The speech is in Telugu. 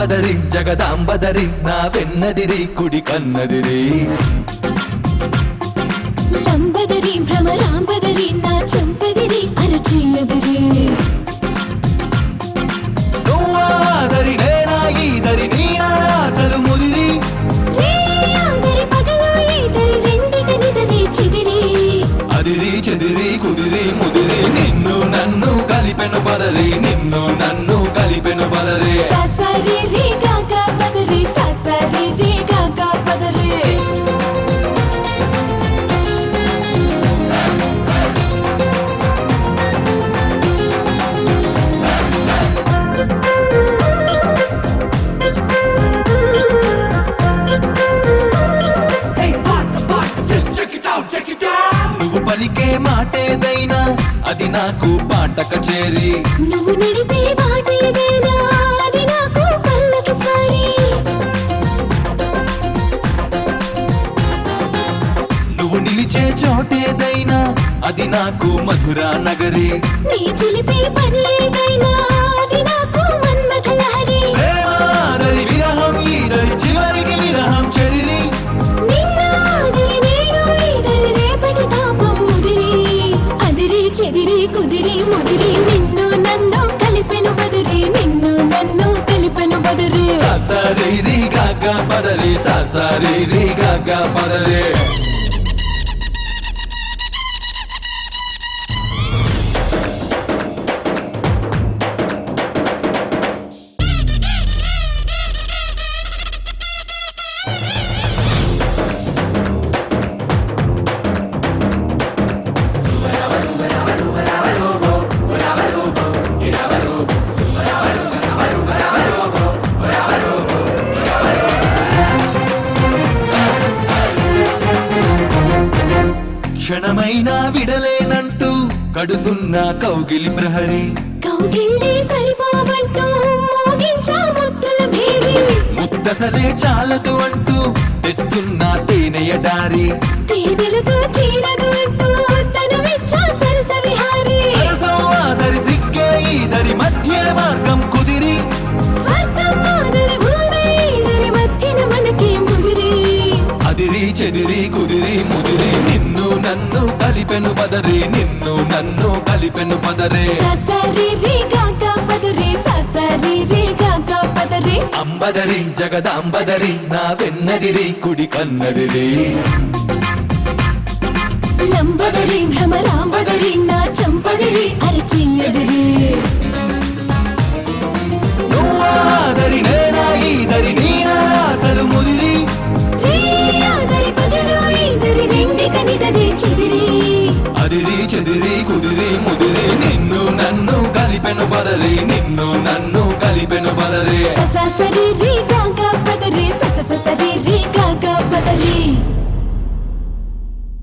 అంబదరి జగదాంబదరి నా వెన్నదిరి కుడి కన్నదిరి లంబదరి భ్రమరాంబదరి నా చంపదిరి అరచేయదిరి నువ్వాదరి నేనా ఈదరి నీనా అసలు ముదిరి అదిరి చెదిరి కుదిరి ముదిరి నిన్ను నన్ను కలిపెను బదరి నిన్ను నన్ను కలిపెను బదరి ససరి రి గగ బదరి ససరి రి గగ బదరి నువ్వు పలికే మాటేదైనా అది నాకు పాట కచేరి నువ్వు నడిపే బాటేదైనా అది నాకు పల్లకి స్వారీ నువ్వు నిలిచే చోటేదైనా అది నాకు మధుర నగరి నీ చిలిపే పని ఏదైనా అది నాకు మన్మథ లహరి ప్రేమాదరి విరహం ఈదరి చివరికి విరహం చెదిరి నిన్నాదరి నేడు ఈదరి రేపటి తాపం ముదిరి అదిరి చెదిరి కుదిరి ముదిరి నిన్ను నన్ను కలిపెను బదిరి నిన్ను నన్ను కలిపెను బదిరి ససరి రి గగ బదరి ససరి రి గగ బదరి క్షణమైనా విడలేనంటూ కడుతున్న కౌగిలి ప్రహరి కౌగిళ్ళే సరిపోవంటూ మోగించా ముద్దుల భేరి ముద్దసలే చాలదు అంటూ తెస్తున్న తేనెయ దారి తేనెలతో తీరదు అంటూ తను విచ్చా సరస విహారి సరసవాదరి సిగ్గే ఈదరి మధ్య మార్గం కుదిరి స్వర్గం మాదరి భూమి ఈదరి మధ్యన మనకి ముదిరి అదిరి చెదిరి కుదిరి ముదిరి నిన్ను నన్ను కలిపెను బదరి నిన్ను నన్ను కలిపెను బదరే ససరి రి గగ బదరి ససరి రి గగ బదరి అంబదరి జగదాంబదరి నా వెన్నదిరి కుడి కన్నదిరి లంబదరి భ్రమరాంబదరి నా చంపదిరి అరచేయదిరి నువ్వాదరి నేనా ఈదరి నీనా అసలు ముదిరి రేయాదరి పగలు ఈదరి రెండి కనిదరి చిదిరి అదిరి చెదిరి కుదిరి ముదిరి నిన్ను నన్ను కలిపెను బదరి